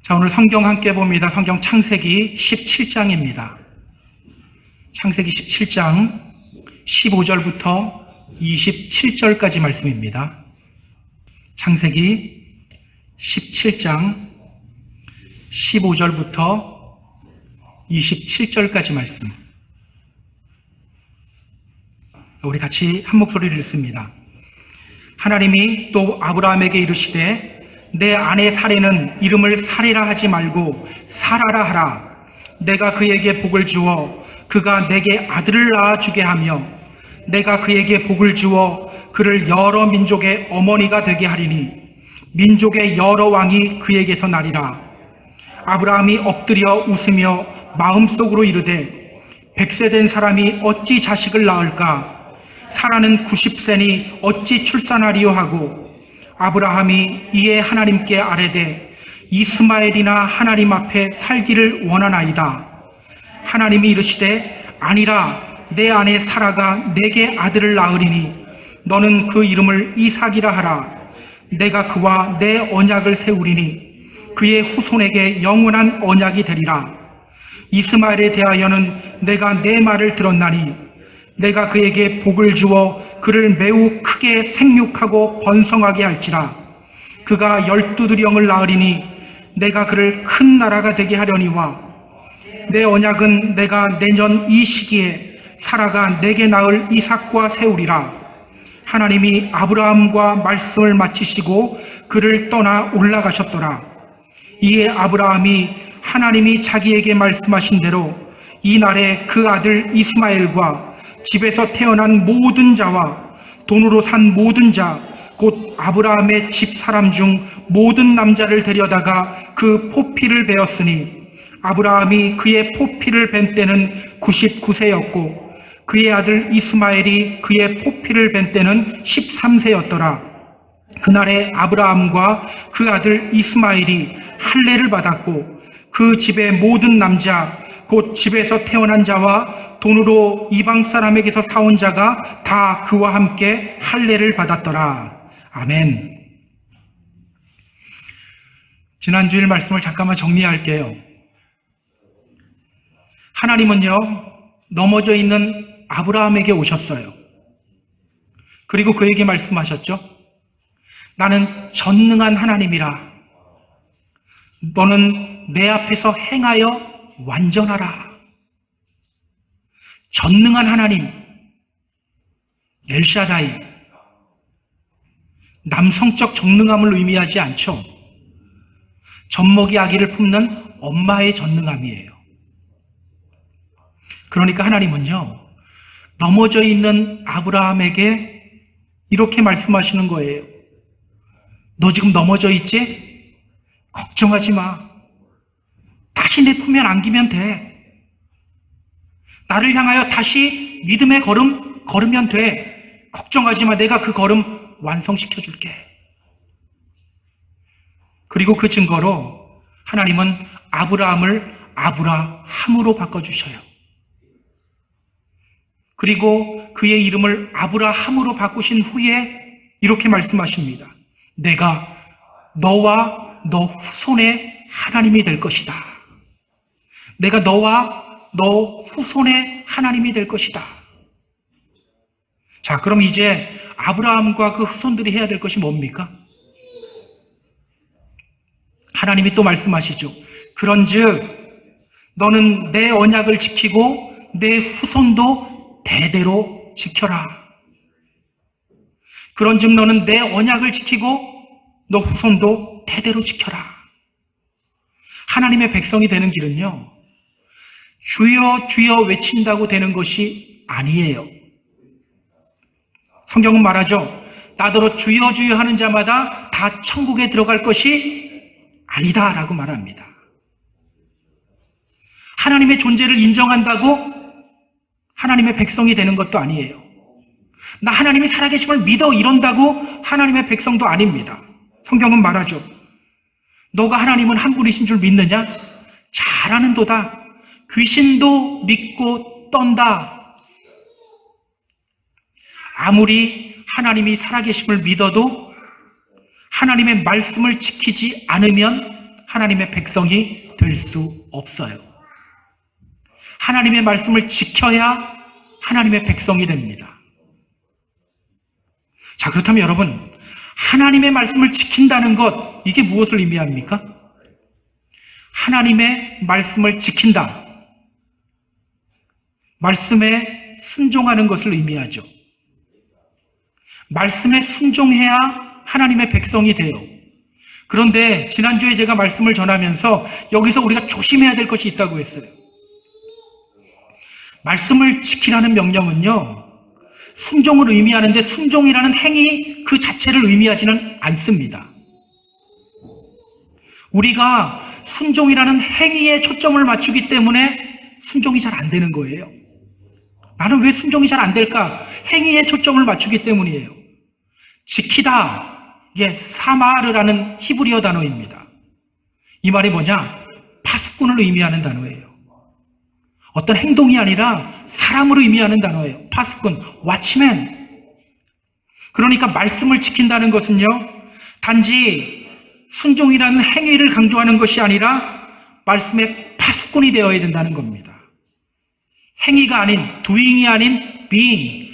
자, 오늘 성경 함께 봅니다. 성경 창세기 17장입니다. 창세기 17장 15절부터 27절까지 말씀입니다. 창세기 17장 15절부터 27절까지 말씀. 우리 같이 한 목소리를 읽습니다. 하나님이 또 아브라함에게 이르시되 내 아내 사레는 이름을 사레라 하지 말고 사라라 하라. 내가 그에게 복을 주어 그가 내게 아들을 낳아주게 하며 내가 그에게 복을 주어 그를 여러 민족의 어머니가 되게 하리니 민족의 여러 왕이 그에게서 나리라. 아브라함이 엎드려 웃으며 마음속으로 이르되 100세 된 사람이 어찌 자식을 낳을까? 사라는 90세니 어찌 출산하리요 하고 아브라함이 이에 하나님께 아뢰되 이스마엘이나 하나님 앞에 살기를 원하나이다. 하나님이 이르시되 아니라 내 아내 사라가 내게 아들을 낳으리니 너는 그 이름을 이삭이라 하라. 내가 그와 내 언약을 세우리니 그의 후손에게 영원한 언약이 되리라. 이스마엘에 대하여는 내가 내 말을 들었나니 내가 그에게 복을 주어 그를 매우 크게 생육하고 번성하게 할지라. 그가 12두령을 낳으리니 내가 그를 큰 나라가 되게 하려니와 내 언약은 내가 내년 이 시기에 사라가 내게 낳을 이삭과 세우리라. 하나님이 아브라함과 말씀을 마치시고 그를 떠나 올라가셨더라. 이에 아브라함이 하나님이 자기에게 말씀하신 대로 이날에 그 아들 이스마엘과 집에서 태어난 모든 자와 돈으로 산 모든 자 곧 아브라함의 집 사람 중 모든 남자를 데려다가 그 포피를 베었으니 아브라함이 그의 포피를 벤 때는 99세였고 그의 아들 이스마엘이 그의 포피를 벤 때는 13세였더라. 그날에 아브라함과 그 아들 이스마엘이 할례를 받았고 그 집의 모든 남자 곧 집에서 태어난 자와 돈으로 이방 사람에게서 사온 자가 다 그와 함께 할례를 받았더라. 아멘. 지난 주일 말씀을 잠깐만 정리할게요. 하나님은요, 넘어져 있는 아브라함에게 오셨어요. 그리고 그에게 말씀하셨죠. 나는 전능한 하나님이라. 너는 내 앞에서 행하여 완전하라. 전능한 하나님, 엘샤다이. 남성적 전능함을 의미하지 않죠. 젖먹이 아기를 품는 엄마의 전능함이에요. 그러니까 하나님은요, 넘어져 있는 아브라함에게 이렇게 말씀하시는 거예요. 너 지금 넘어져 있지? 걱정하지 마. 다시 내 품에 안기면 돼. 나를 향하여 다시 믿음의 걸음 걸으면 돼. 걱정하지 마. 내가 그 걸음 완성시켜 줄게. 그리고 그 증거로 하나님은 아브라함을 아브라함으로 바꿔주셔요. 그리고 그의 이름을 아브라함으로 바꾸신 후에 이렇게 말씀하십니다. 내가 너와 너 후손의 하나님이 될 것이다. 내가 너와 너 후손의 하나님이 될 것이다. 자, 그럼 이제 아브라함과 그 후손들이 해야 될 것이 뭡니까? 하나님이 또 말씀하시죠. 그런즉 너는 내 언약을 지키고 내 후손도 대대로 지켜라. 그런즉 너는 내 언약을 지키고 너 후손도 대대로 지켜라. 하나님의 백성이 되는 길은요, 주여 주여 외친다고 되는 것이 아니에요. 성경은 말하죠. 나더러 주여 주여 하는 자마다 다 천국에 들어갈 것이 아니다 라고 말합니다. 하나님의 존재를 인정한다고 하나님의 백성이 되는 것도 아니에요. 나 하나님이 살아계심을 믿어 이런다고 하나님의 백성도 아닙니다. 성경은 말하죠. 너가 하나님은 한 분이신 줄 믿느냐? 잘하는도다. 귀신도 믿고 떤다. 아무리 하나님이 살아계심을 믿어도 하나님의 말씀을 지키지 않으면 하나님의 백성이 될 수 없어요. 하나님의 말씀을 지켜야 하나님의 백성이 됩니다. 자, 그렇다면 여러분, 하나님의 말씀을 지킨다는 것, 이게 무엇을 의미합니까? 하나님의 말씀을 지킨다. 말씀에 순종하는 것을 의미하죠. 말씀에 순종해야 하나님의 백성이 돼요. 그런데 지난주에 제가 말씀을 전하면서 여기서 우리가 조심해야 될 것이 있다고 했어요. 말씀을 지키라는 명령은요, 순종을 의미하는데 순종이라는 행위 그 자체를 의미하지는 않습니다. 우리가 순종이라는 행위에 초점을 맞추기 때문에 순종이 잘 안 되는 거예요. 나는 왜 순종이 잘 안 될까? 행위에 초점을 맞추기 때문이에요. 지키다, 이게 사마르라는 히브리어 단어입니다. 이 말이 뭐냐? 파수꾼을 의미하는 단어예요. 어떤 행동이 아니라 사람을 의미하는 단어예요. 파수꾼, 왓치맨. 그러니까 말씀을 지킨다는 것은요, 단지 순종이라는 행위를 강조하는 것이 아니라 말씀의 파수꾼이 되어야 된다는 겁니다. 행위가 아닌, doing이 아닌 being,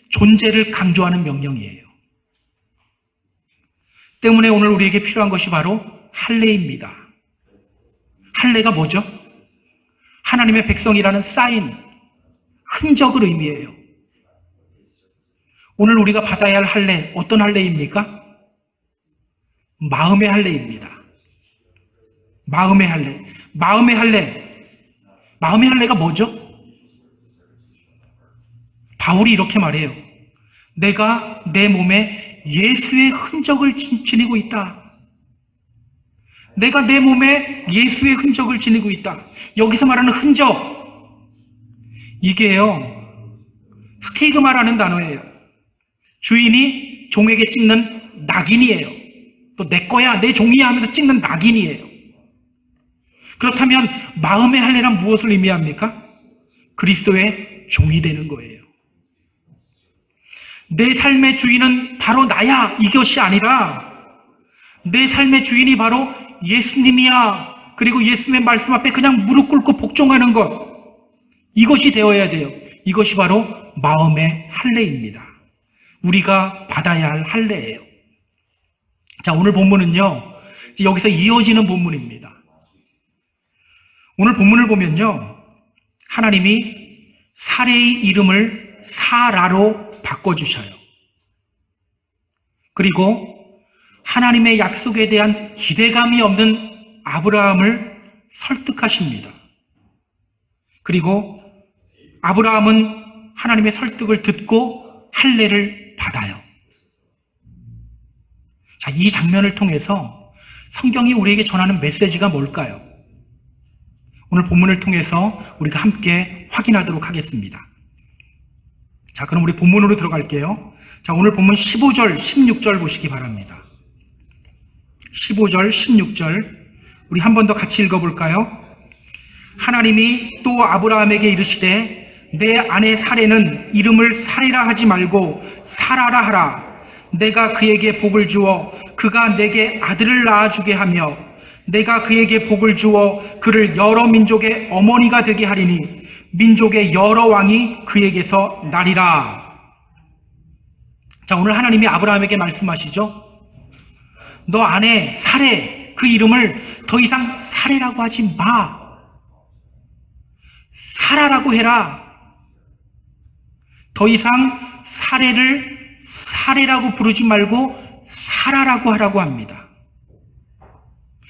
존재를 강조하는 명령이에요. 때문에 오늘 우리에게 필요한 것이 바로 할례입니다. 할례가 뭐죠? 하나님의 백성이라는 사인, 흔적을 의미해요. 오늘 우리가 받아야 할 할례, 어떤 할례입니까? 마음의 할례입니다. 마음의 할례. 마음의 할례가 뭐죠? 바울이 이렇게 말해요. 내가 내 몸에 예수의 흔적을 지니고 있다. 내가 내 몸에 예수의 흔적을 지니고 있다. 여기서 말하는 흔적, 이게요, 스티그마라는 단어예요. 주인이 종에게 찍는 낙인이에요. 또 내 거야, 내 종이야 하면서 찍는 낙인이에요. 그렇다면 마음의 할례란 무엇을 의미합니까? 그리스도의 종이 되는 거예요. 내 삶의 주인은 바로 나야, 이것이 아니라 내 삶의 주인이 바로 예수님이야. 그리고 예수님의 말씀 앞에 그냥 무릎 꿇고 복종하는 것, 이것이 되어야 돼요. 이것이 바로 마음의 할례입니다. 우리가 받아야 할 할례예요. 자, 오늘 본문은요, 여기서 이어지는 본문입니다. 오늘 본문을 보면요, 하나님이 사레의 이름을 사라로 바꿔주셔요. 그리고 하나님의 약속에 대한 기대감이 없는 아브라함을 설득하십니다. 그리고 아브라함은 하나님의 설득을 듣고 할례를 받아요. 자, 이 장면을 통해서 성경이 우리에게 전하는 메시지가 뭘까요? 오늘 본문을 통해서 우리가 함께 확인하도록 하겠습니다. 자, 그럼 우리 본문으로 들어갈게요. 자, 오늘 본문 15절, 16절 보시기 바랍니다. 15절, 16절 우리 한 번 더 같이 읽어볼까요? 하나님이 또 아브라함에게 이르시되 내 아내 사레는 이름을 사레라 하지 말고 사라라 하라. 내가 그에게 복을 주어 그가 내게 아들을 낳아주게 하며 내가 그에게 복을 주어 그를 여러 민족의 어머니가 되게 하리니 민족의 여러 왕이 그에게서 나리라. 자, 오늘 하나님이 아브라함에게 말씀하시죠. 너 아내 사레, 그 이름을 더 이상 사레라고 하지 마. 사라라고 해라. 더 이상 사레를 사레라고 부르지 말고 사라라고 하라고 합니다.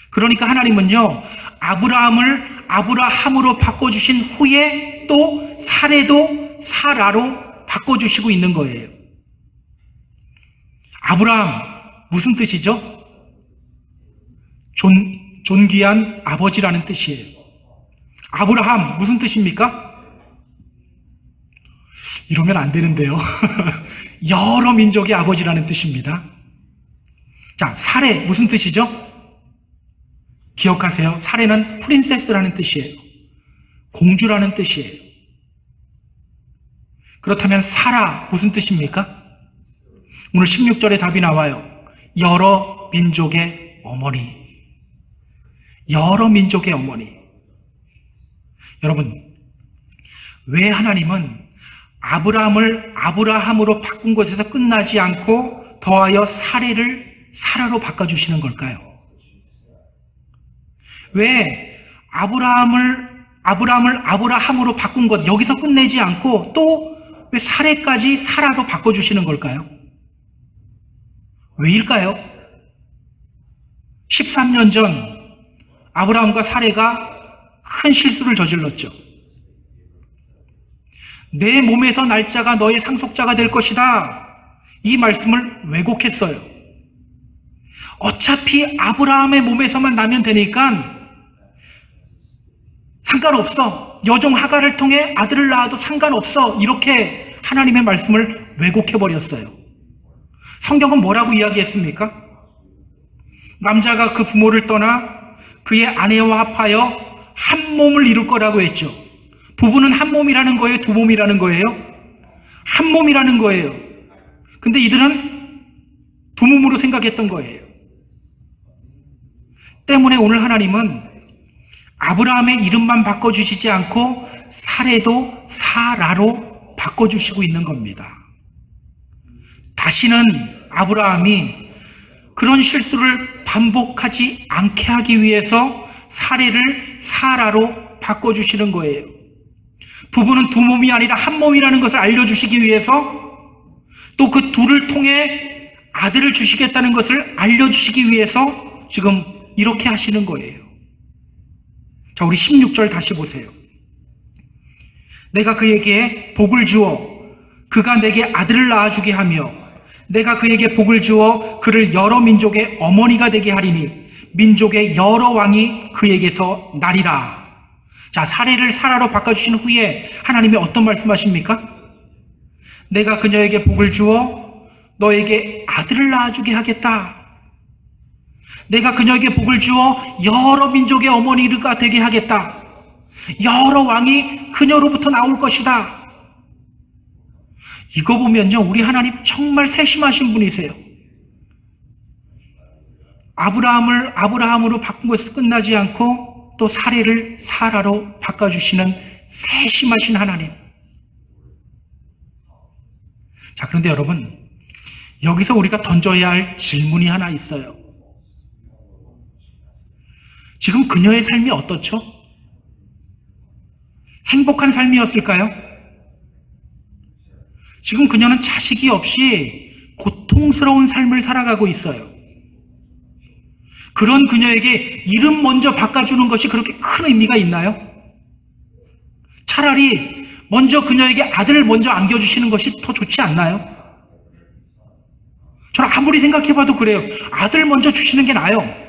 그러니까 하나님은요, 아브라함을 아브라함으로 바꿔주신 후에 또 사레도 사라로 바꿔주시고 있는 거예요. 아브라함, 무슨 뜻이죠? 존귀한 아버지라는 뜻이에요. 아브라함, 무슨 뜻입니까? 이러면 안 되는데요. 여러 민족의 아버지라는 뜻입니다. 자, 사레, 무슨 뜻이죠? 기억하세요. 사레는 프린세스라는 뜻이에요. 공주라는 뜻이에요. 그렇다면 사라, 무슨 뜻입니까? 오늘 16절에 답이 나와요. 여러 민족의 어머니. 여러 민족의 어머니. 여러분, 왜 하나님은 아브라함을 아브라함으로 바꾼 것에서 끝나지 않고 더하여 사례를 사라로 바꿔주시는 걸까요? 왜 아브라함을 아브라함으로 바꾼 것 여기서 끝내지 않고 또 왜 사례까지 사라로 바꿔주시는 걸까요? 왜일까요? 13년 전 아브라함과 사례가 큰 실수를 저질렀죠. 내 몸에서 날 자가 너의 상속자가 될 것이다. 이 말씀을 왜곡했어요. 어차피 아브라함의 몸에서만 나면 되니까 상관없어. 여종 하갈을 통해 아들을 낳아도 상관없어. 이렇게 하나님의 말씀을 왜곡해버렸어요. 성경은 뭐라고 이야기했습니까? 남자가 그 부모를 떠나 그의 아내와 합하여 한 몸을 이룰 거라고 했죠. 부부는 한 몸이라는 거예요? 두 몸이라는 거예요? 한 몸이라는 거예요. 근데 이들은 두 몸으로 생각했던 거예요. 때문에 오늘 하나님은 아브라함의 이름만 바꿔주시지 않고 사례도 사라로 바꿔주시고 있는 겁니다. 다시는 아브라함이 그런 실수를 반복하지 않게 하기 위해서 사례를 사라로 바꿔주시는 거예요. 부부는 두 몸이 아니라 한 몸이라는 것을 알려주시기 위해서 또 그 둘을 통해 아들을 주시겠다는 것을 알려주시기 위해서 지금 이렇게 하시는 거예요. 자, 우리 16절 다시 보세요. 내가 그에게 복을 주어 그가 내게 아들을 낳아주게 하며 내가 그에게 복을 주어 그를 여러 민족의 어머니가 되게 하리니 민족의 여러 왕이 그에게서 나리라. 자, 사례를 사라로 바꿔주신 후에 하나님이 어떤 말씀하십니까? 내가 그녀에게 복을 주어 너에게 아들을 낳아주게 하겠다. 내가 그녀에게 복을 주어 여러 민족의 어머니가 되게 하겠다. 여러 왕이 그녀로부터 나올 것이다. 이거 보면요, 우리 하나님 정말 세심하신 분이세요. 아브라함을 아브라함으로 바꾼 것에서 끝나지 않고 또 사례를 사라로 바꿔주시는 세심하신 하나님. 자, 그런데 여러분, 여기서 우리가 던져야 할 질문이 하나 있어요. 지금 그녀의 삶이 어떻죠? 행복한 삶이었을까요? 지금 그녀는 자식이 없이 고통스러운 삶을 살아가고 있어요. 그런 그녀에게 이름 먼저 바꿔주는 것이 그렇게 큰 의미가 있나요? 차라리 먼저 그녀에게 아들을 먼저 안겨주시는 것이 더 좋지 않나요? 저는 아무리 생각해봐도 그래요. 아들 먼저 주시는 게 나아요.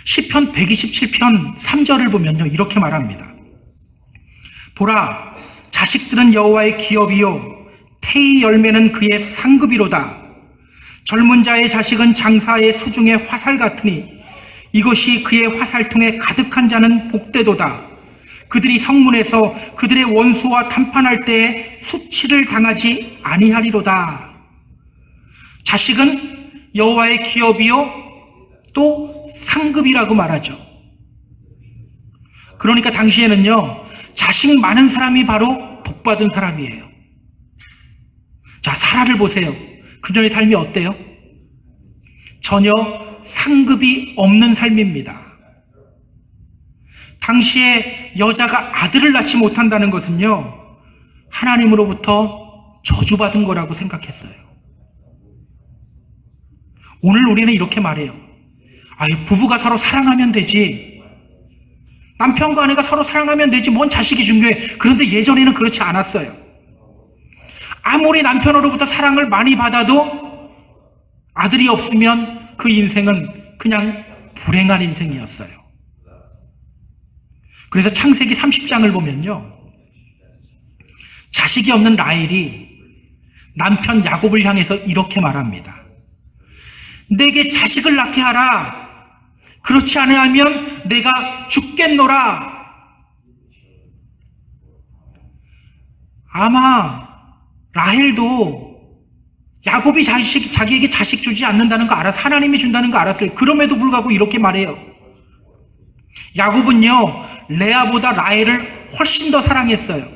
시편 127편 3절을 보면요, 이렇게 말합니다. 보라, 자식들은 여호와의 기업이요 태의 열매는 그의 상급이로다. 젊은 자의 자식은 장사의 수중의 화살 같으니 이것이 그의 화살통에 가득한 자는 복되도다. 그들이 성문에서 그들의 원수와談판할 때에 수치를 당하지 아니하리로다. 자식은 여호와의 기업이요 또 상급이라고 말하죠. 그러니까 당시에는요, 자식 많은 사람이 바로 복받은 사람이에요. 자, 사라를 보세요. 그녀의 삶이 어때요? 전혀 상급이 없는 삶입니다. 당시에 여자가 아들을 낳지 못한다는 것은요, 하나님으로부터 저주받은 거라고 생각했어요. 오늘 우리는 이렇게 말해요. 부부가 서로 사랑하면 되지. 남편과 아내가 서로 사랑하면 되지. 뭔 자식이 중요해. 그런데 예전에는 그렇지 않았어요. 아무리 남편으로부터 사랑을 많이 받아도 아들이 없으면 그 인생은 그냥 불행한 인생이었어요. 그래서 창세기 30장을 보면요, 자식이 없는 라헬이 남편 야곱을 향해서 이렇게 말합니다. 내게 자식을 낳게 하라. 그렇지 않으면 내가 죽겠노라. 아마 라헬도 야곱이 자기에게 자식 주지 않는다는 거 알아서 하나님이 준다는 거 알았어요. 그럼에도 불구하고 이렇게 말해요. 야곱은요, 레아보다 라헬을 훨씬 더 사랑했어요.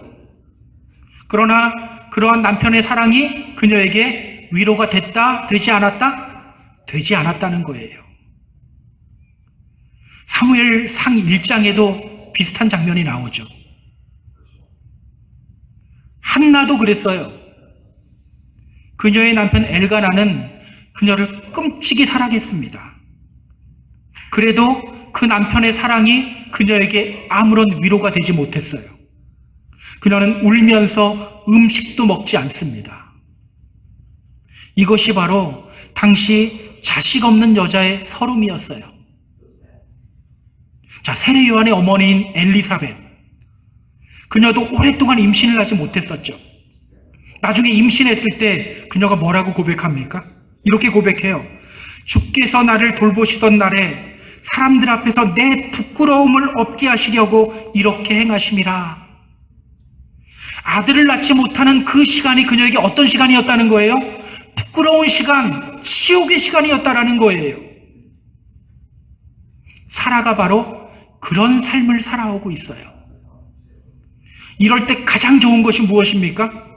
그러나 그러한 남편의 사랑이 그녀에게 위로가 됐다? 되지 않았다? 되지 않았다는 거예요. 사무엘상 1장에도 비슷한 장면이 나오죠. 한나도 그랬어요. 그녀의 남편 엘가나는 그녀를 끔찍이 사랑했습니다. 그래도 그 남편의 사랑이 그녀에게 아무런 위로가 되지 못했어요. 그녀는 울면서 음식도 먹지 않습니다. 이것이 바로 당시 자식 없는 여자의 서름이었어요. 자, 세례 요한의 어머니인 엘리사벳. 그녀도 오랫동안 임신을 하지 못했었죠. 나중에 임신했을 때 그녀가 뭐라고 고백합니까? 이렇게 고백해요. 주께서 나를 돌보시던 날에 사람들 앞에서 내 부끄러움을 없게 하시려고 이렇게 행하심이라. 아들을 낳지 못하는 그 시간이 그녀에게 어떤 시간이었다는 거예요? 부끄러운 시간, 치욕의 시간이었다라는 거예요. 사라가 바로 그런 삶을 살아오고 있어요. 이럴 때 가장 좋은 것이 무엇입니까?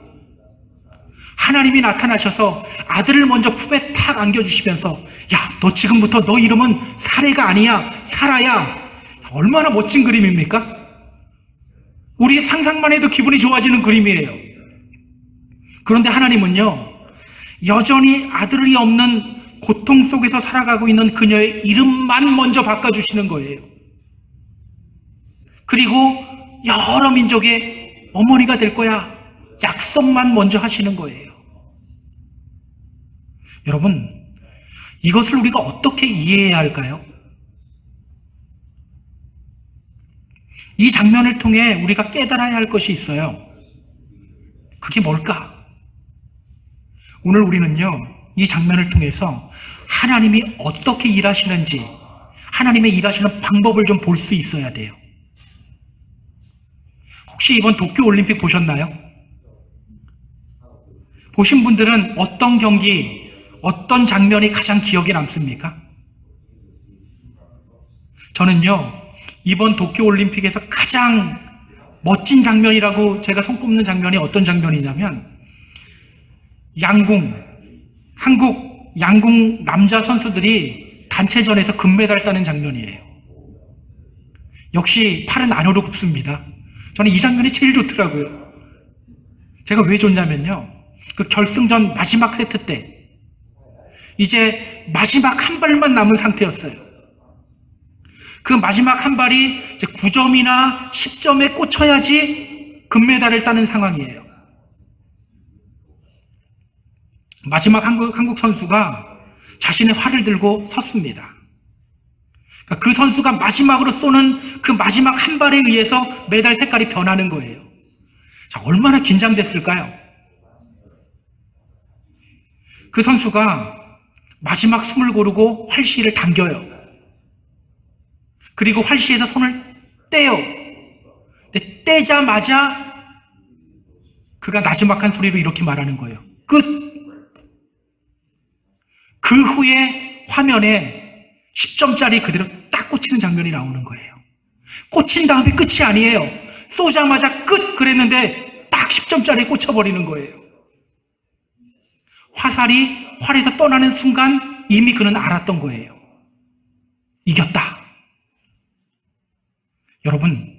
하나님이 나타나셔서 아들을 먼저 품에 탁 안겨주시면서, 야, 너 지금부터 너 이름은 사례가 아니야, 사라야. 얼마나 멋진 그림입니까? 우리 상상만 해도 기분이 좋아지는 그림이에요. 그런데 하나님은요, 여전히 아들이 없는 고통 속에서 살아가고 있는 그녀의 이름만 먼저 바꿔주시는 거예요. 그리고 여러 민족의 어머니가 될 거야, 약속만 먼저 하시는 거예요. 여러분, 이것을 우리가 어떻게 이해해야 할까요? 이 장면을 통해 우리가 깨달아야 할 것이 있어요. 그게 뭘까? 오늘 우리는요, 이 장면을 통해서 하나님이 어떻게 일하시는지, 하나님의 일하시는 방법을 좀 볼 수 있어야 돼요. 혹시 이번 도쿄올림픽 보셨나요? 보신 분들은 어떤 경기, 어떤 장면이 가장 기억에 남습니까? 저는요, 이번 도쿄올림픽에서 가장 멋진 장면이라고 제가 손꼽는 장면이 어떤 장면이냐면, 한국 양궁 남자 선수들이 단체전에서 금메달 따는 장면이에요. 역시 팔은 안으로 굽습니다. 저는 이 장면이 제일 좋더라고요. 제가 왜 좋냐면요, 그 결승전 마지막 세트 때 이제 마지막 한 발만 남은 상태였어요. 그 마지막 한 발이 이제 9점이나 10점에 꽂혀야지 금메달을 따는 상황이에요. 마지막 한국 선수가 자신의 활을 들고 섰습니다. 그러니까 그 선수가 마지막으로 쏘는 그 마지막 한 발에 의해서 메달 색깔이 변하는 거예요. 자, 얼마나 긴장됐을까요? 그 선수가 마지막 숨을 고르고 활시를 당겨요. 그리고 활시에서 손을 떼요. 근데 떼자마자 그가 나지막한 소리로 이렇게 말하는 거예요. 끝! 그 후에 화면에 10점짜리 그대로 딱 꽂히는 장면이 나오는 거예요. 꽂힌 다음에 끝이 아니에요. 쏘자마자 끝! 그랬는데 딱 10점짜리에 꽂혀버리는 거예요. 화살이 활에서 떠나는 순간 이미 그는 알았던 거예요. 이겼다. 여러분,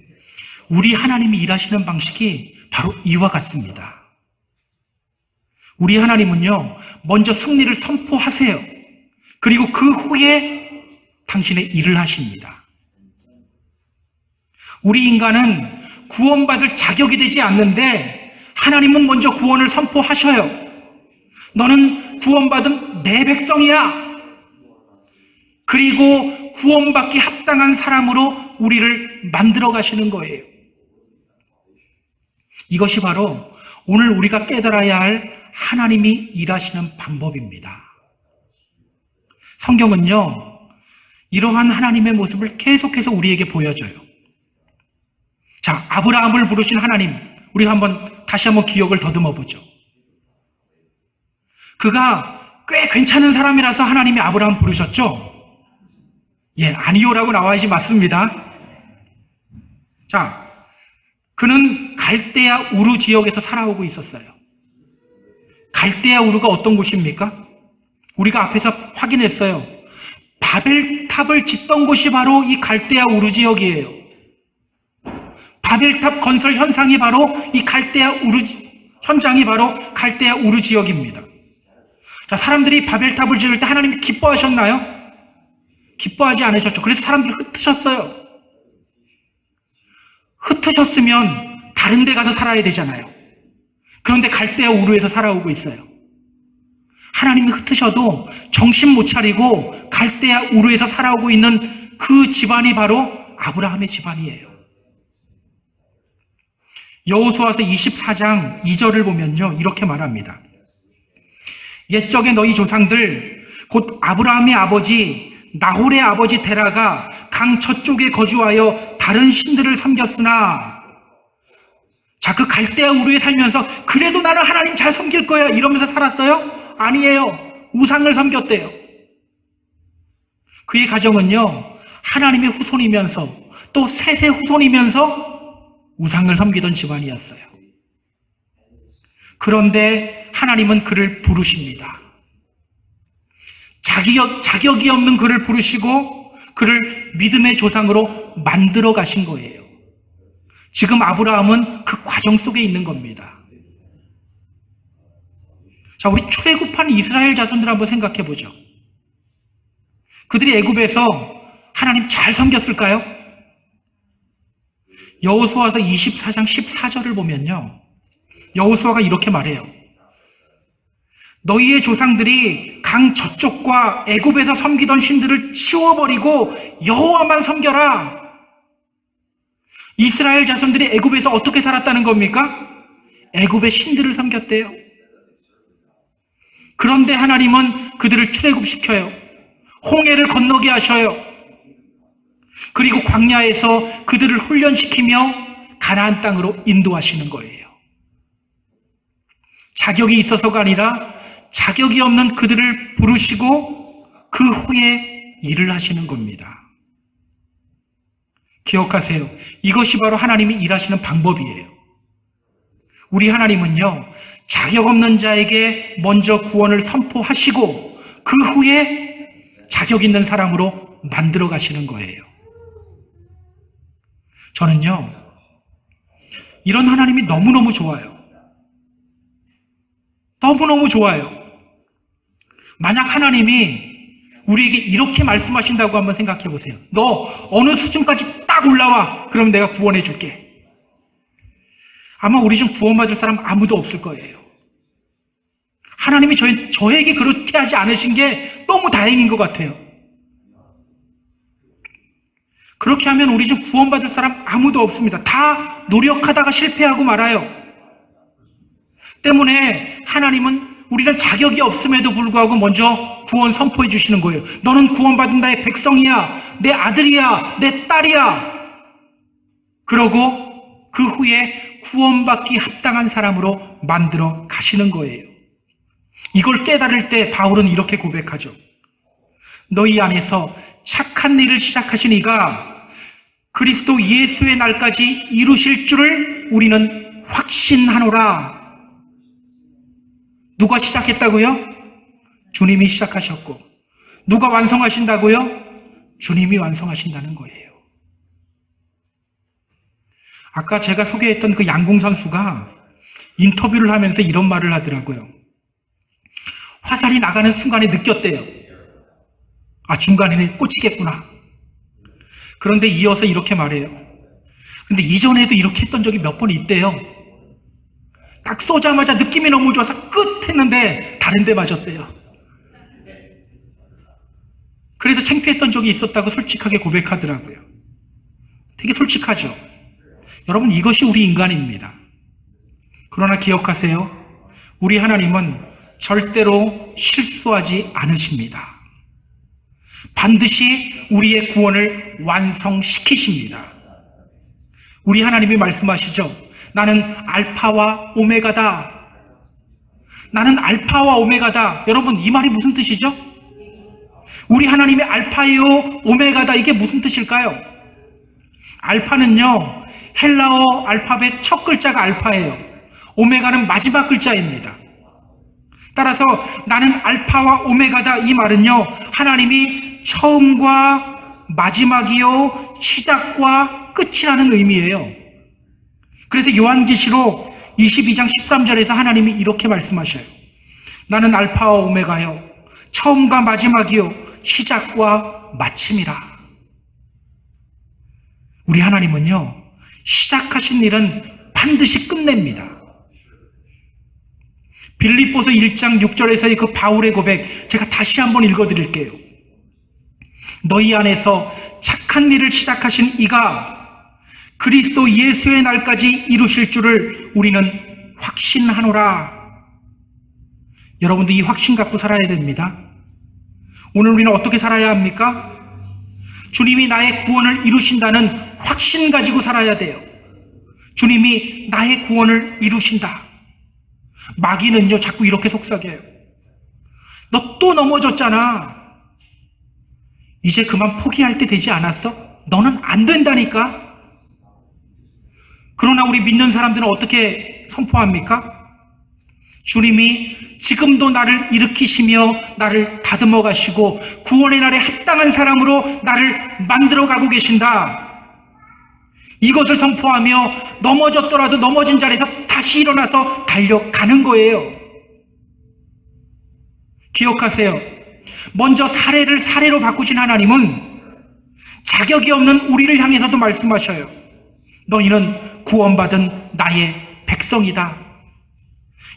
우리 하나님이 일하시는 방식이 바로 이와 같습니다. 우리 하나님은요, 먼저 승리를 선포하세요. 그리고 그 후에 당신의 일을 하십니다. 우리 인간은 구원받을 자격이 되지 않는데 하나님은 먼저 구원을 선포하셔요. 너는 구원받은 내 백성이야. 그리고 구원받기 합당한 사람으로 우리를 만들어 가시는 거예요. 이것이 바로 오늘 우리가 깨달아야 할 하나님이 일하시는 방법입니다. 성경은요, 이러한 하나님의 모습을 계속해서 우리에게 보여줘요. 자, 아브라함을 부르신 하나님, 우리가 다시 한번 기억을 더듬어 보죠. 그가 꽤 괜찮은 사람이라서 하나님이 아브라함 부르셨죠? 예, 아니요라고 나와야지 맞습니다. 자, 그는 갈대아 우르 지역에서 살아오고 있었어요. 갈대아 우르가 어떤 곳입니까? 우리가 앞에서 확인했어요. 바벨탑을 짓던 곳이 바로 이 갈대아 우르 지역이에요. 바벨탑 건설 현상이 바로 이 갈대아 우르 현장이 바로 갈대아 우르 지역입니다. 자, 사람들이 바벨탑을 지을 때 하나님이 기뻐하셨나요? 기뻐하지 않으셨죠. 그래서 사람들이 흩으셨어요. 흩으셨으면 다른 데 가서 살아야 되잖아요. 그런데 갈대아 우르에서 살아오고 있어요. 하나님이 흩으셔도 정신 못 차리고 갈대아 우르에서 살아오고 있는 그 집안이 바로 아브라함의 집안이에요. 여호수아서 24장 2절을 보면요, 이렇게 말합니다. 옛적에 너희 조상들 곧 아브라함의 아버지 나홀의 아버지 데라가 강 저쪽에 거주하여 다른 신들을 섬겼으나, 자, 그 갈대아 우르에 살면서 그래도 나는 하나님 잘 섬길 거야 이러면서 살았어요? 아니에요. 우상을 섬겼대요. 그의 가정은요, 하나님의 후손이면서 또 셋의 후손이면서 우상을 섬기던 집안이었어요. 그런데 하나님은 그를 부르십니다. 자격이 없는 그를 부르시고 그를 믿음의 조상으로 만들어 가신 거예요. 지금 아브라함은 그 과정 속에 있는 겁니다. 자, 우리 출애굽한 이스라엘 자손들 한번 생각해 보죠. 그들이 애굽에서 하나님 잘 섬겼을까요? 여호수아서 24장 14절을 보면요, 여호수아가 이렇게 말해요. 너희의 조상들이 강 저쪽과 애굽에서 섬기던 신들을 치워버리고 여호와만 섬겨라. 이스라엘 자손들이 애굽에서 어떻게 살았다는 겁니까? 애굽의 신들을 섬겼대요. 그런데 하나님은 그들을 출애굽시켜요. 홍해를 건너게 하셔요. 그리고 광야에서 그들을 훈련시키며 가나안 땅으로 인도하시는 거예요. 자격이 있어서가 아니라 자격이 없는 그들을 부르시고 그 후에 일을 하시는 겁니다. 기억하세요. 이것이 바로 하나님이 일하시는 방법이에요. 우리 하나님은요, 자격 없는 자에게 먼저 구원을 선포하시고 그 후에 자격 있는 사람으로 만들어 가시는 거예요. 저는요, 이런 하나님이 너무너무 좋아요. 너무너무 좋아요. 만약 하나님이 우리에게 이렇게 말씀하신다고 한번 생각해 보세요. 너 어느 수준까지 딱 올라와. 그럼 내가 구원해 줄게. 아마 우리 중 구원받을 사람 아무도 없을 거예요. 하나님이 저에게 그렇게 하지 않으신 게 너무 다행인 것 같아요. 그렇게 하면 우리 중 구원받을 사람 아무도 없습니다. 다 노력하다가 실패하고 말아요. 때문에 하나님은 우리는 자격이 없음에도 불구하고 먼저 구원 선포해 주시는 거예요. 너는 구원받은 나의 백성이야. 내 아들이야. 내 딸이야. 그러고 그 후에 구원받기 합당한 사람으로 만들어 가시는 거예요. 이걸 깨달을 때 바울은 이렇게 고백하죠. 너희 안에서 착한 일을 시작하신 이가 그리스도 예수의 날까지 이루실 줄을 우리는 확신하노라. 누가 시작했다고요? 주님이 시작하셨고, 누가 완성하신다고요? 주님이 완성하신다는 거예요. 아까 제가 소개했던 그 양궁 선수가 인터뷰를 하면서 이런 말을 하더라고요. 화살이 나가는 순간에 느꼈대요. 아, 중간에는 꽂히겠구나. 그런데 이어서 이렇게 말해요. 근데 이전에도 이렇게 했던 적이 몇 번 있대요. 딱 쏘자마자 느낌이 너무 좋아서 끝 했는데 다른 데 맞았대요. 그래서 창피했던 적이 있었다고 솔직하게 고백하더라고요. 되게 솔직하죠. 여러분, 이것이 우리 인간입니다. 그러나 기억하세요. 우리 하나님은 절대로 실수하지 않으십니다. 반드시 우리의 구원을 완성시키십니다. 우리 하나님이 말씀하시죠. 나는 알파와 오메가다. 나는 알파와 오메가다. 여러분, 이 말이 무슨 뜻이죠? 우리 하나님의 알파요 오메가다. 이게 무슨 뜻일까요? 알파는요, 헬라어 알파벳 첫 글자가 알파예요. 오메가는 마지막 글자입니다. 따라서 나는 알파와 오메가다. 이 말은요, 하나님이 처음과 마지막이요 시작과 끝이라는 의미예요. 그래서 요한계시록 22장 13절에서 하나님이 이렇게 말씀하셔요. 나는 알파와 오메가요, 처음과 마지막이요 시작과 마침이라. 우리 하나님은요, 시작하신 일은 반드시 끝냅니다. 빌립보서 1장 6절에서의 그 바울의 고백, 제가 다시 한번 읽어드릴게요. 너희 안에서 착한 일을 시작하신 이가 그리스도 예수의 날까지 이루실 줄을 우리는 확신하노라. 여러분도 이 확신 갖고 살아야 됩니다. 오늘 우리는 어떻게 살아야 합니까? 주님이 나의 구원을 이루신다는 확신 가지고 살아야 돼요. 주님이 나의 구원을 이루신다. 마귀는요, 자꾸 이렇게 속삭여요. 너 또 넘어졌잖아. 이제 그만 포기할 때 되지 않았어? 너는 안 된다니까? 그러나 우리 믿는 사람들은 어떻게 선포합니까? 주님이 지금도 나를 일으키시며 나를 다듬어 가시고 구원의 날에 합당한 사람으로 나를 만들어 가고 계신다. 이것을 선포하며 넘어졌더라도 넘어진 자리에서 다시 일어나서 달려가는 거예요. 기억하세요. 먼저 사례를 사례로 바꾸신 하나님은 자격이 없는 우리를 향해서도 말씀하셔요. 너희는 구원받은 나의 백성이다.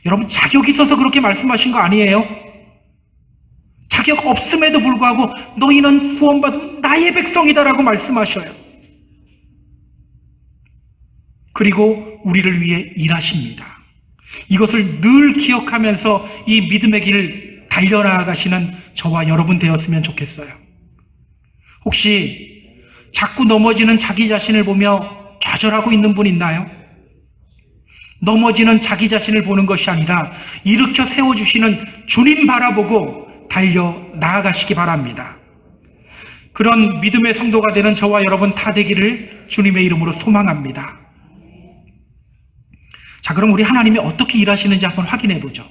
여러분, 자격이 있어서 그렇게 말씀하신 거 아니에요? 자격 없음에도 불구하고 너희는 구원받은 나의 백성이다라고 말씀하셔요. 그리고 우리를 위해 일하십니다. 이것을 늘 기억하면서 이 믿음의 길을 달려나가시는 저와 여러분 되었으면 좋겠어요. 혹시 자꾸 넘어지는 자기 자신을 보며 좌절하고 있는 분 있나요? 넘어지는 자기 자신을 보는 것이 아니라 일으켜 세워주시는 주님 바라보고 달려 나아가시기 바랍니다. 그런 믿음의 성도가 되는 저와 여러분 다 되기를 주님의 이름으로 소망합니다. 자, 그럼 우리 하나님이 어떻게 일하시는지 한번 확인해 보죠.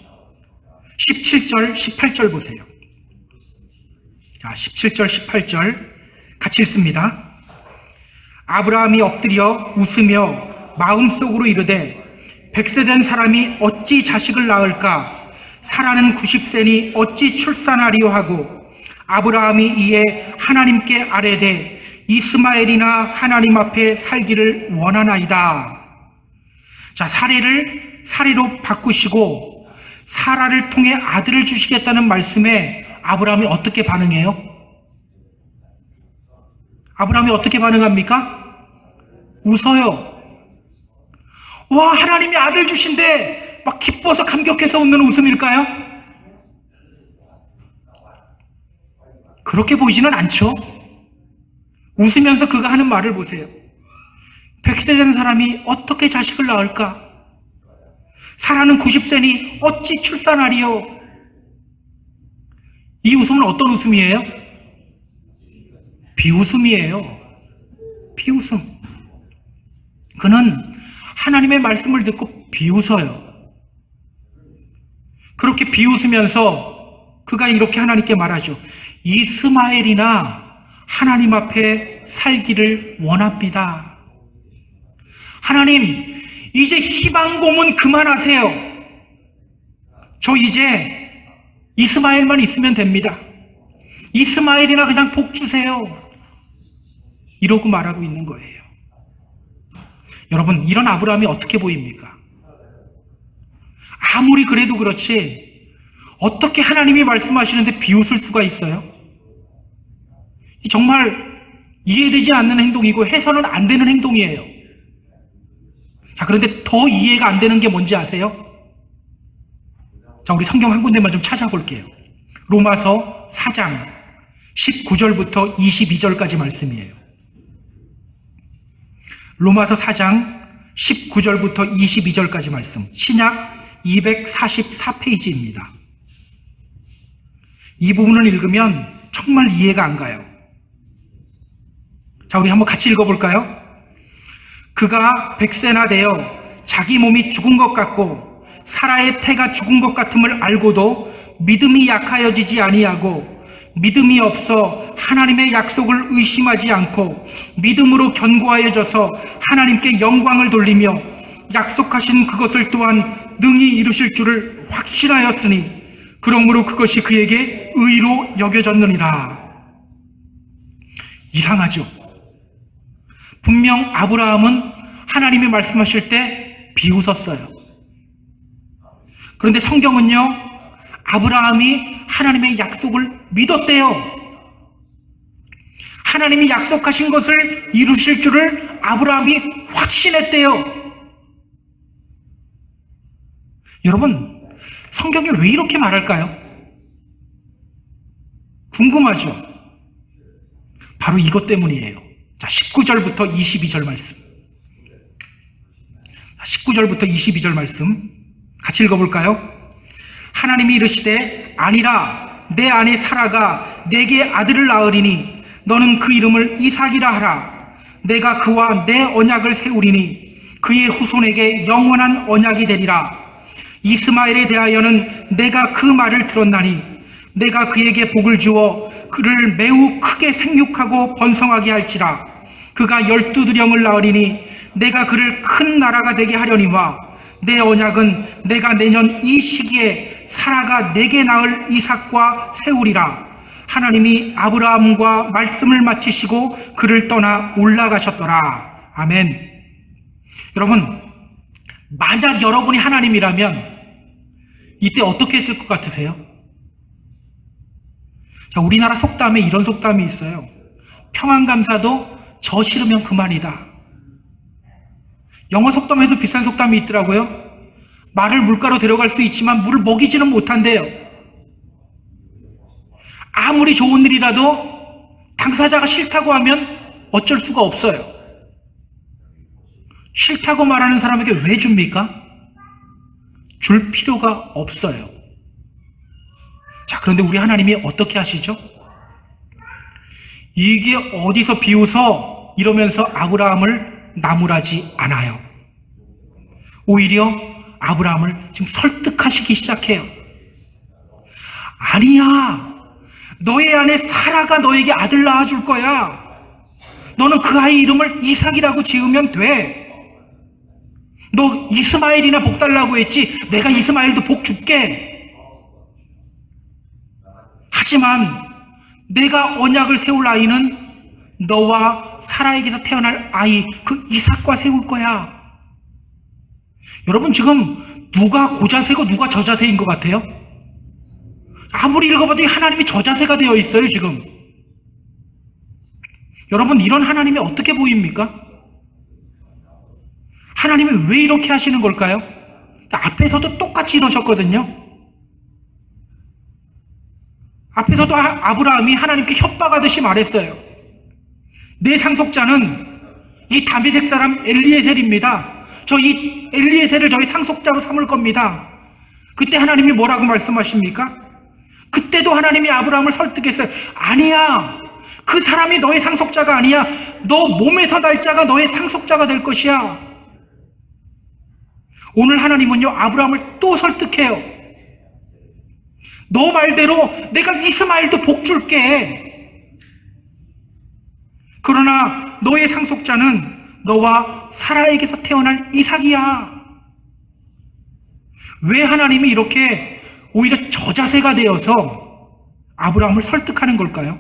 17절, 18절 보세요. 자, 17절, 18절 같이 읽습니다. 아브라함이 엎드려 웃으며 마음속으로 이르되 100세 된 사람이 어찌 자식을 낳을까? 사라는 90세니 어찌 출산하리요 하고 아브라함이 이에 하나님께 아뢰되 이스마엘이나 하나님 앞에 살기를 원하나이다. 자, 사례로 바꾸시고 사라를 통해 아들을 주시겠다는 말씀에 아브라함이 어떻게 반응해요? 아브라함이 어떻게 반응합니까? 웃어요. 와, 하나님이 아들 주신대 막 기뻐서 감격해서 웃는 웃음일까요? 그렇게 보이지는 않죠. 웃으면서 그가 하는 말을 보세요. 100세 된 사람이 어떻게 자식을 낳을까? 사라는 90세니 어찌 출산하리요? 이 웃음은 어떤 웃음이에요? 비웃음이에요. 비웃음. 그는 하나님의 말씀을 듣고 비웃어요. 그렇게 비웃으면서 그가 이렇게 하나님께 말하죠. 이스마엘이나 하나님 앞에 살기를 원합니다. 하나님, 이제 희망 고문 그만하세요. 저 이제 이스마엘만 있으면 됩니다. 이스마엘이나 그냥 복 주세요. 이러고 말하고 있는 거예요. 여러분, 이런 아브라함이 어떻게 보입니까? 아무리 그래도 그렇지 어떻게 하나님이 말씀하시는데 비웃을 수가 있어요? 정말 이해되지 않는 행동이고 해서는 안 되는 행동이에요. 자, 그런데 더 이해가 안 되는 게 뭔지 아세요? 자, 우리 성경 한 군데만 좀 찾아볼게요. 로마서 4장 19절부터 22절까지 말씀이에요. 로마서 4장 19절부터 22절까지 말씀. 신약 244페이지입니다. 이 부분을 읽으면 정말 이해가 안 가요. 자, 우리 한번 같이 읽어볼까요? 그가 100세나 되어 자기 몸이 죽은 것 같고 사라의 태가 죽은 것 같음을 알고도 믿음이 약하여지지 아니하고 믿음이 없어 하나님의 약속을 의심하지 않고 믿음으로 견고하여져서 하나님께 영광을 돌리며 약속하신 그것을 또한 능히 이루실 줄을 확신하였으니 그러므로 그것이 그에게 의로 여겨졌느니라. 이상하죠? 분명 아브라함은 하나님이 말씀하실 때 비웃었어요. 그런데 성경은요, 아브라함이 하나님의 약속을 믿었대요. 하나님이 약속하신 것을 이루실 줄을 아브라함이 확신했대요. 여러분, 성경이 왜 이렇게 말할까요? 궁금하죠? 바로 이것 때문이에요. 자, 19절부터 22절 말씀. 19절부터 22절 말씀 같이 읽어볼까요? 하나님이 이르시되 아니라 내 아내 사라가 내게 아들을 낳으리니 너는 그 이름을 이삭이라 하라. 내가 그와 내 언약을 세우리니 그의 후손에게 영원한 언약이 되리라. 이스마엘에 대하여는 내가 그 말을 들었나니 내가 그에게 복을 주어 그를 매우 크게 생육하고 번성하게 할지라. 그가 12두령을 낳으리니 내가 그를 큰 나라가 되게 하려니와 내 언약은 내가 내년 이 시기에 사라가 내게 낳을 이삭과 세우리라. 하나님이 아브라함과 말씀을 마치시고 그를 떠나 올라가셨더라. 아멘. 여러분, 만약 여러분이 하나님이라면 이때 어떻게 했을 것 같으세요? 자, 우리나라 속담에 이런 속담이 있어요. 평안감사도 저 싫으면 그만이다. 영어 속담에도 비슷한 속담이 있더라고요. 말을 물가로 데려갈 수 있지만 물을 먹이지는 못한대요. 아무리 좋은 일이라도 당사자가 싫다고 하면 어쩔 수가 없어요. 싫다고 말하는 사람에게 왜 줍니까? 줄 필요가 없어요. 자, 그런데 우리 하나님이 어떻게 하시죠? 이게 어디서 비웃어? 이러면서 아브라함을 나무라지 않아요. 오히려 아브라함을 지금 설득하시기 시작해요. 아니야, 너의 아내 사라가 너에게 아들 낳아줄 거야. 너는 그 아이 이름을 이삭이라고 지으면 돼. 너 이스마엘이나 복 달라고 했지, 내가 이스마엘도 복 줄게. 하지만 내가 언약을 세울 아이는 너와 사라에게서 태어날 아이, 그 이삭과 세울 거야. 여러분, 지금 누가 고자세고 누가 저자세인 것 같아요? 아무리 읽어봐도 하나님이 저자세가 되어 있어요, 지금. 여러분, 이런 하나님이 어떻게 보입니까? 하나님이 왜 이렇게 하시는 걸까요? 앞에서도 똑같이 이러셨거든요. 앞에서도 아브라함이 하나님께 협박하듯이 말했어요. 내 상속자는 이 다메섹 사람 엘리에셀입니다. 저 이 엘리에셀을 저희 상속자로 삼을 겁니다. 그때 하나님이 뭐라고 말씀하십니까? 그때도 하나님이 아브라함을 설득했어요. 아니야, 그 사람이 너의 상속자가 아니야. 너 몸에서 날 자가 너의 상속자가 될 것이야. 오늘 하나님은요, 아브라함을 또 설득해요. 너 말대로 내가 이스마엘도 복 줄게. 그러나 너의 상속자는 너와 사라에게서 태어날 이삭이야. 왜 하나님이 이렇게 오히려 저자세가 되어서 아브라함을 설득하는 걸까요?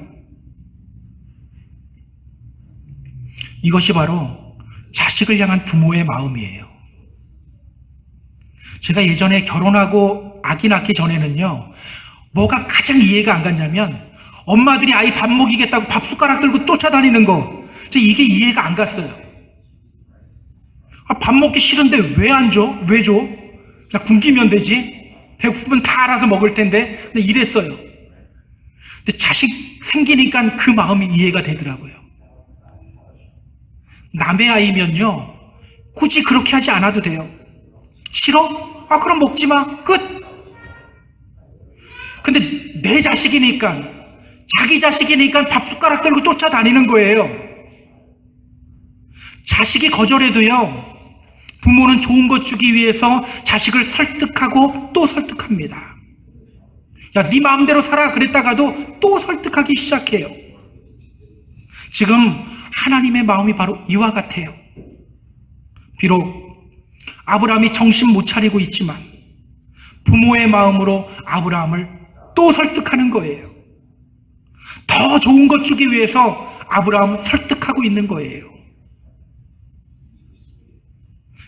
이것이 바로 자식을 향한 부모의 마음이에요. 제가 예전에 결혼하고 아기 낳기 전에는요, 뭐가 가장 이해가 안 갔냐면 엄마들이 아이 밥 먹이겠다고 밥 숟가락 들고 쫓아다니는 거, 이게 이해가 안 갔어요. 밥 먹기 싫은데 왜 안 줘? 왜 줘? 그냥 굶기면 되지. 배고프면 다 알아서 먹을 텐데. 근데 이랬어요. 근데 자식 생기니까 그 마음이 이해가 되더라고요. 남의 아이면요, 굳이 그렇게 하지 않아도 돼요. 싫어? 아, 그럼 먹지 마. 끝. 근데 내 자식이니까, 자기 자식이니까 밥숟가락 들고 쫓아다니는 거예요. 자식이 거절해도요, 부모는 좋은 것 주기 위해서 자식을 설득하고 또 설득합니다. 야, 네 마음대로 살아 그랬다가도 또 설득하기 시작해요. 지금 하나님의 마음이 바로 이와 같아요. 비록 아브라함이 정신 못 차리고 있지만 부모의 마음으로 아브라함을 또 설득하는 거예요. 더 좋은 것 주기 위해서 아브라함을 설득하고 있는 거예요.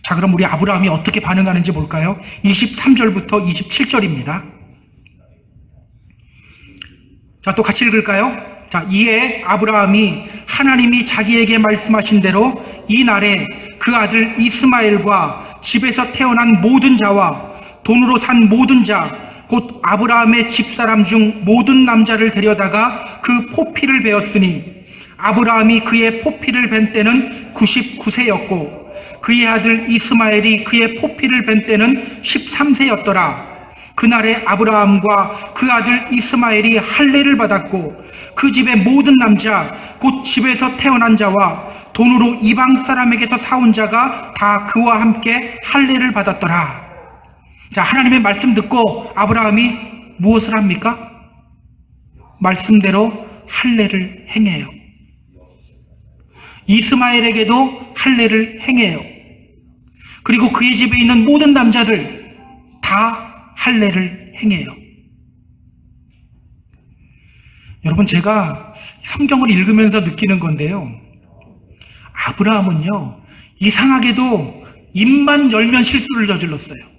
자, 그럼 우리 아브라함이 어떻게 반응하는지 볼까요? 23절부터 27절입니다. 자, 또 같이 읽을까요? 자, 이에 아브라함이 하나님이 자기에게 말씀하신 대로 이날에 그 아들 이스마엘과 집에서 태어난 모든 자와 돈으로 산 모든 자, 곧 아브라함의 집사람 중 모든 남자를 데려다가 그 포피를 베었으니 아브라함이 그의 포피를 벤 때는 99세였고 그의 아들 이스마엘이 그의 포피를 벤 때는 13세였더라. 그날에 아브라함과 그 아들 이스마엘이 할례를 받았고 그 집의 모든 남자 곧 집에서 태어난 자와 돈으로 이방 사람에게서 사온 자가 다 그와 함께 할례를 받았더라. 자, 하나님의 말씀 듣고 아브라함이 무엇을 합니까? 말씀대로 할례를 행해요. 이스마엘에게도 할례를 행해요. 그리고 그의 집에 있는 모든 남자들 다 할례를 행해요. 여러분, 제가 성경을 읽으면서 느끼는 건데요, 아브라함은요 이상하게도 입만 열면 실수를 저질렀어요.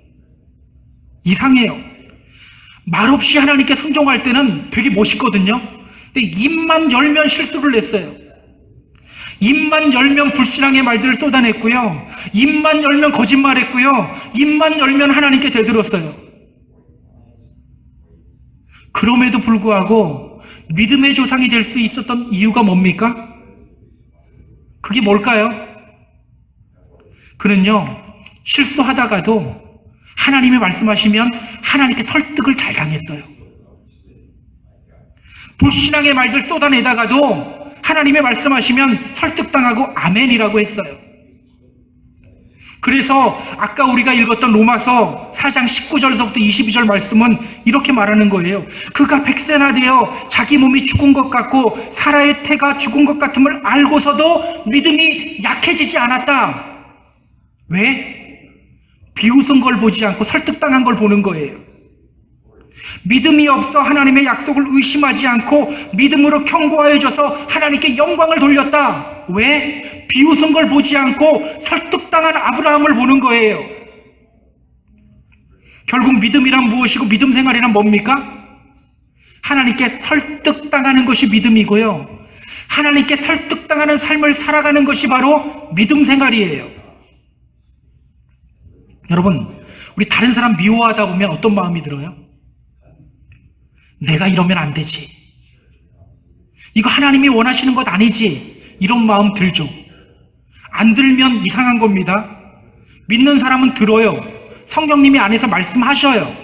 이상해요. 말없이 하나님께 순종할 때는 되게 멋있거든요. 근데 입만 열면 실수를 냈어요. 입만 열면 불신앙의 말들을 쏟아냈고요, 입만 열면 거짓말했고요, 입만 열면 하나님께 대들었어요. 그럼에도 불구하고 믿음의 조상이 될 수 있었던 이유가 뭡니까? 그게 뭘까요? 그는요, 실수하다가도 하나님이 말씀하시면 하나님께 설득을 잘 당했어요. 불신앙의 말들 쏟아내다가도 하나님이 말씀하시면 설득당하고 아멘이라고 했어요. 그래서 아까 우리가 읽었던 로마서 4장 19절에서부터 22절 말씀은 이렇게 말하는 거예요. 그가 백세나 되어 자기 몸이 죽은 것 같고 사라의 태가 죽은 것 같음을 알고서도 믿음이 약해지지 않았다. 왜? 비웃은 걸 보지 않고 설득당한 걸 보는 거예요. 믿음이 없어 하나님의 약속을 의심하지 않고 믿음으로 견고하여져서 하나님께 영광을 돌렸다. 왜? 비웃은 걸 보지 않고 설득당한 아브라함을 보는 거예요. 결국 믿음이란 무엇이고 믿음 생활이란 뭡니까? 하나님께 설득당하는 것이 믿음이고요, 하나님께 설득당하는 삶을 살아가는 것이 바로 믿음 생활이에요. 여러분, 우리 다른 사람 미워하다 보면 어떤 마음이 들어요? 내가 이러면 안 되지, 이거 하나님이 원하시는 것 아니지, 이런 마음 들죠. 안 들면 이상한 겁니다. 믿는 사람은 들어요. 성령님이 안에서 말씀하셔요.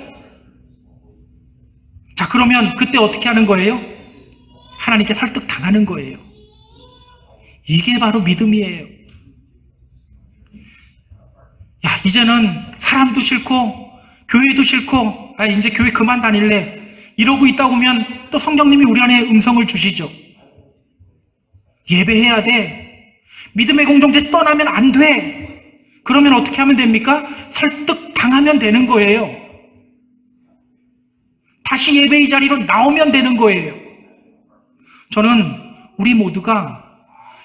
자, 그러면 그때 어떻게 하는 거예요? 하나님께 설득당하는 거예요. 이게 바로 믿음이에요. 야, 이제는 사람도 싫고 교회도 싫고 이제 교회 그만 다닐래, 이러고 있다 보면 또 성령님이 우리 안에 음성을 주시죠. 예배해야 돼. 믿음의 공동체 떠나면 안 돼. 그러면 어떻게 하면 됩니까? 설득당하면 되는 거예요. 다시 예배의 자리로 나오면 되는 거예요. 저는 우리 모두가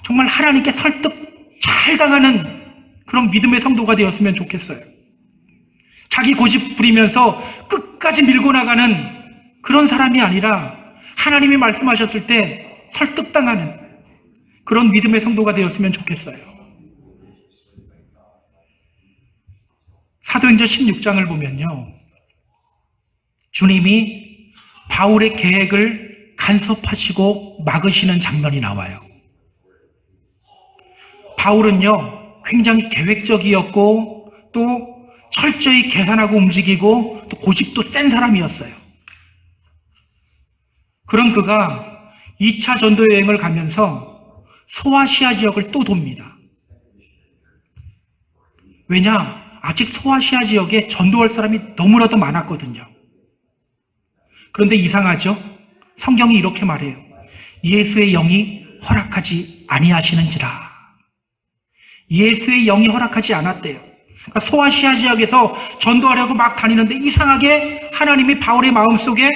정말 하나님께 설득 잘 당하는 그런 믿음의 성도가 되었으면 좋겠어요. 자기 고집 부리면서 끝까지 밀고 나가는 그런 사람이 아니라 하나님이 말씀하셨을 때 설득당하는 그런 믿음의 성도가 되었으면 좋겠어요. 사도행전 16장을 보면요, 주님이 바울의 계획을 간섭하시고 막으시는 장면이 나와요. 바울은요 굉장히 계획적이었고 또 철저히 계산하고 움직이고 또 고집도 센 사람이었어요. 그런 그가 2차 전도 여행을 가면서 소아시아 지역을 또 돕니다. 왜냐? 아직 소아시아 지역에 전도할 사람이 너무나도 많았거든요. 그런데 이상하죠? 성경이 이렇게 말해요. 예수의 영이 허락하지 아니하시는지라. 예수의 영이 허락하지 않았대요. 그러니까 소아시아 지역에서 전도하려고 막 다니는데 이상하게 하나님이 바울의 마음속에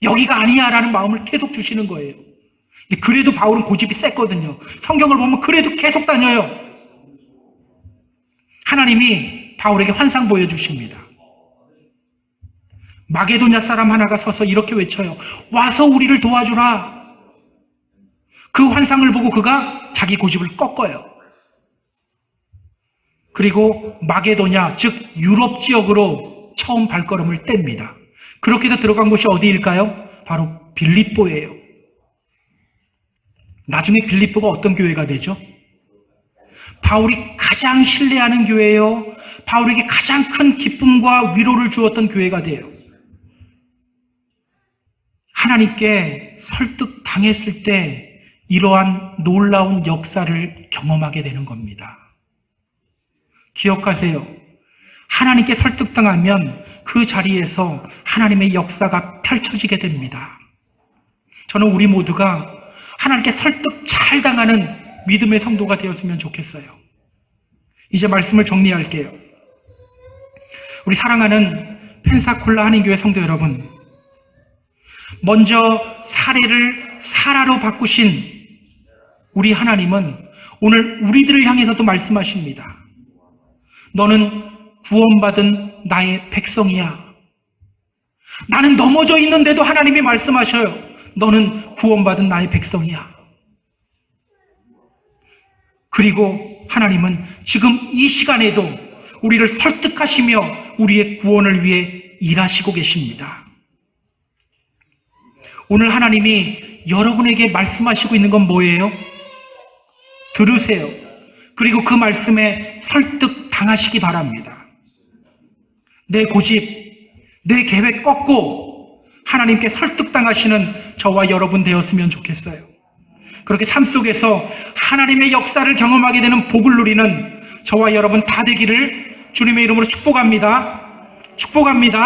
여기가 아니야 라는 마음을 계속 주시는 거예요. 근데 그래도 바울은 고집이 셌거든요. 성경을 보면 그래도 계속 다녀요. 하나님이 바울에게 환상 보여주십니다. 마게도냐 사람 하나가 서서 이렇게 외쳐요. 와서 우리를 도와주라. 그 환상을 보고 그가 자기 고집을 꺾어요. 그리고 마게도냐, 즉 유럽 지역으로 처음 발걸음을 뗍니다. 그렇게 해서 들어간 곳이 어디일까요? 바로 빌립보예요. 나중에 빌립보가 어떤 교회가 되죠? 바울이 가장 신뢰하는 교회예요. 바울에게 가장 큰 기쁨과 위로를 주었던 교회가 돼요. 하나님께 설득당했을 때 이러한 놀라운 역사를 경험하게 되는 겁니다. 기억하세요. 하나님께 설득당하면 그 자리에서 하나님의 역사가 펼쳐지게 됩니다. 저는 우리 모두가 하나님께 설득 잘 당하는 믿음의 성도가 되었으면 좋겠어요. 이제 말씀을 정리할게요. 우리 사랑하는 펜사콜라 한인교회 성도 여러분, 먼저 사례를 사라로 바꾸신 우리 하나님은 오늘 우리들을 향해서도 말씀하십니다. 너는 구원받은 나의 백성이야. 나는 넘어져 있는데도 하나님이 말씀하셔요. 너는 구원받은 나의 백성이야. 그리고 하나님은 지금 이 시간에도 우리를 설득하시며 우리의 구원을 위해 일하시고 계십니다. 오늘 하나님이 여러분에게 말씀하시고 있는 건 뭐예요? 들으세요. 그리고 그 말씀에 설득 당하시기 바랍니다. 내 고집, 내 계획 꺾고 하나님께 설득당하시는 저와 여러분 되었으면 좋겠어요. 그렇게 삶 속에서 하나님의 역사를 경험하게 되는 복을 누리는 저와 여러분 다 되기를 주님의 이름으로 축복합니다. 축복합니다.